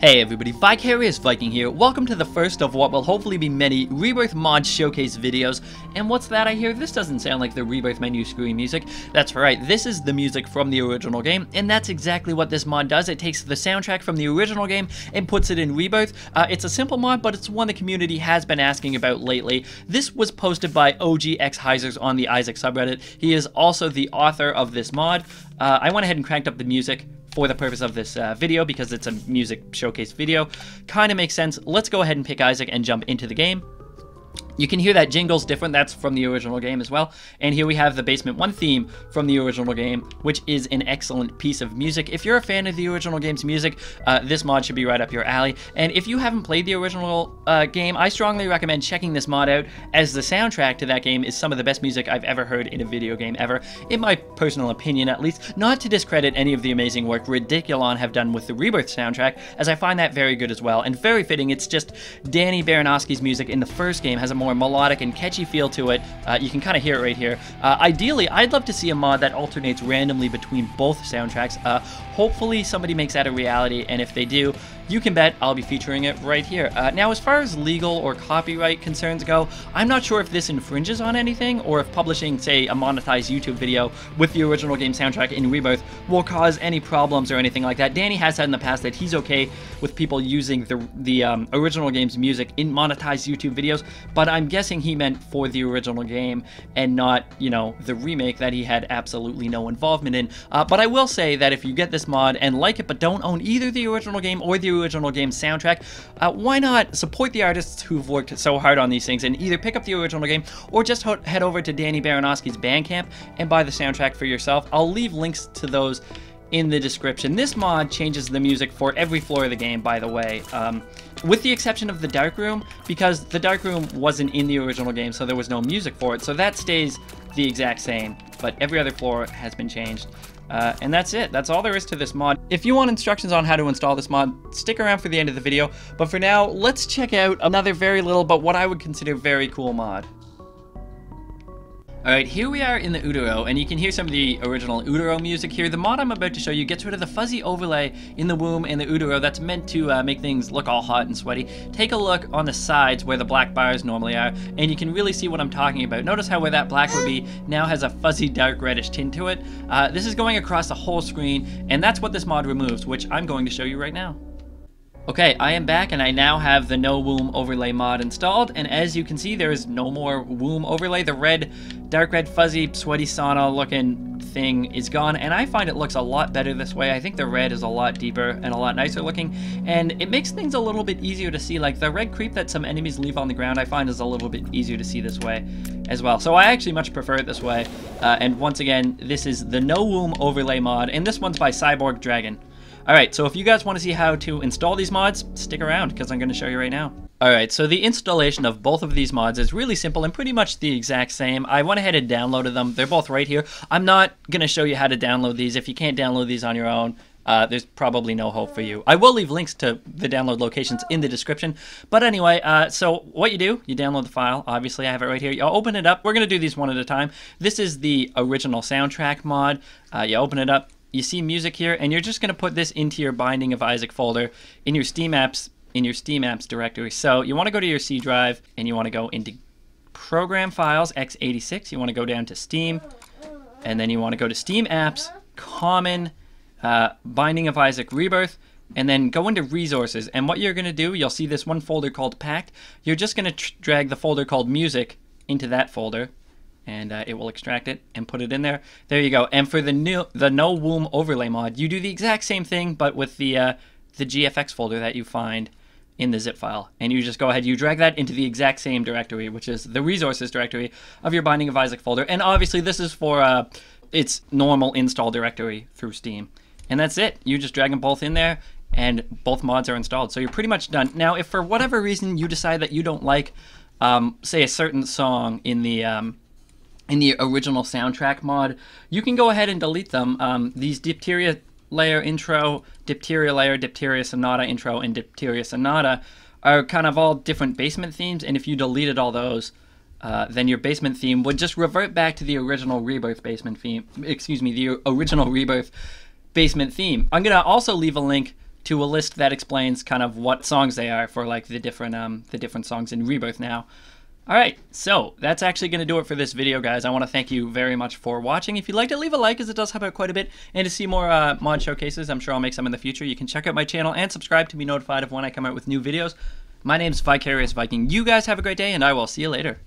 Hey everybody, Vicarious Viking here. Welcome to the first of what will hopefully be many Rebirth mod showcase videos. And what's that I hear? This doesn't sound like the Rebirth menu screen music. That's right, this is the music from the original game, and that's exactly what this mod does. It takes the soundtrack from the original game and puts it in Rebirth. It's a simple mod, but it's one the community has been asking about lately. This was posted by OG X Heisers on the Isaac subreddit. He is also the author of this mod. I went ahead and cranked up the music for the purpose of this video because it's a music showcase video. Kind of makes sense. Let's go ahead and pick Isaac and jump into the game. You can hear that jingle's different. That's from the original game as well. And here we have the Basement 1 theme from the original game, which is an excellent piece of music. If you're a fan of the original game's music, this mod should be right up your alley. And if you haven't played the original game, I strongly recommend checking this mod out, as the soundtrack to that game is some of the best music I've ever heard in a video game ever, in my personal opinion at least. Not to discredit any of the amazing work Ridiculon have done with the Rebirth soundtrack, as I find that very good as well, and very fitting. It's just Danny Baranowski's music in the first game has a more melodic and catchy feel to it. You can kind of hear it right here. Ideally, I'd love to see a mod that alternates randomly between both soundtracks. Hopefully somebody makes that a reality, and if they do, you can bet I'll be featuring it right here. Now, as far as legal or copyright concerns go, I'm not sure if this infringes on anything, or if publishing, say, a monetized YouTube video with the original game soundtrack in Rebirth will cause any problems or anything like that. Danny has said in the past that he's okay with people using the original game's music in monetized YouTube videos, but I'm guessing he meant for the original game and not, you know, the remake that he had absolutely no involvement in. But I will say that if you get this mod and like it but don't own either the original game or the original game soundtrack, why not support the artists who've worked so hard on these things and either pick up the original game or just head over to Danny Baranowski's Bandcamp and buy the soundtrack for yourself. I'll leave links to those in the description. This mod changes the music for every floor of the game, by the way, with the exception of the Dark Room, because the Dark Room wasn't in the original game, so there was no music for it, so that stays the exact same, but every other floor has been changed. And that's it. That's all there is to this mod. If you want instructions on how to install this mod, stick around for the end of the video, but for now, let's check out another very little but what I would consider very cool mod. Alright, here we are in the Utero, and you can hear some of the original Utero music here. The mod I'm about to show you gets rid of the fuzzy overlay in the womb and the Utero that's meant to make things look all hot and sweaty. Take a look on the sides where the black bars normally are, and you can really see what I'm talking about. Notice how where that black would be now has a fuzzy dark reddish tint to it. This is going across the whole screen, and that's what this mod removes, which I'm going to show you right now. Okay, I am back, and I now have the no womb overlay mod installed, and as you can see, there is no more womb overlay. The red, dark red, fuzzy, sweaty sauna looking thing is gone, and I find it looks a lot better this way. I think the red is a lot deeper and a lot nicer looking, and it makes things a little bit easier to see. Like the red creep that some enemies leave on the ground, I find is a little bit easier to see this way as well. So I actually much prefer it this way, and once again, this is the no womb overlay mod, and this one's by Cyborg Dragon. Alright, so if you guys want to see how to install these mods, stick around because I'm going to show you right now. Alright, so the installation of both of these mods is really simple and pretty much the exact same. I went ahead and downloaded them. They're both right here. I'm not going to show you how to download these. If you can't download these on your own, there's probably no hope for you. I will leave links to the download locations in the description. But anyway, so what you do, you download the file. Obviously, I have it right here. You open it up. We're going to do these one at a time. This is the original soundtrack mod. You open it up. You see music here, and you're just going to put this into your Binding of Isaac folder in your Steam Apps directory. So you want to go to your C drive, and you want to go into Program Files, x86. You want to go down to Steam, and then you want to go to Steam Apps, Common, Binding of Isaac Rebirth, and then go into Resources. And what you're going to do, you'll see this one folder called Packed. You're just going to drag the folder called Music into that folder, and it will extract it and put it in there. There you go. And for the no womb overlay mod, you do the exact same thing, but with the GFX folder that you find in the zip file. And you just go ahead, you drag that into the exact same directory, which is the resources directory of your Binding of Isaac folder. And obviously this is for its normal install directory through Steam. And that's it. You just drag them both in there, and both mods are installed. So you're pretty much done. Now, if for whatever reason you decide that you don't like, say, a certain song in the original soundtrack mod, you can go ahead and delete them. These Diphtheria layer intro, Diphtheria sonata intro, and Diphtheria sonata are kind of all different basement themes, and if you deleted all those, then your basement theme would just revert back to the original Rebirth basement theme. Excuse me, the original Rebirth basement theme. I'm gonna also leave a link to a list that explains kind of what songs they are for like the different songs in Rebirth now. All right, so that's actually going to do it for this video, guys. I want to thank you very much for watching. If you'd like to leave a like, as it does help out quite a bit, and to see more mod showcases, I'm sure I'll make some in the future. You can check out my channel and subscribe to be notified of when I come out with new videos. My name's Vicarious Viking. You guys have a great day, and I will see you later.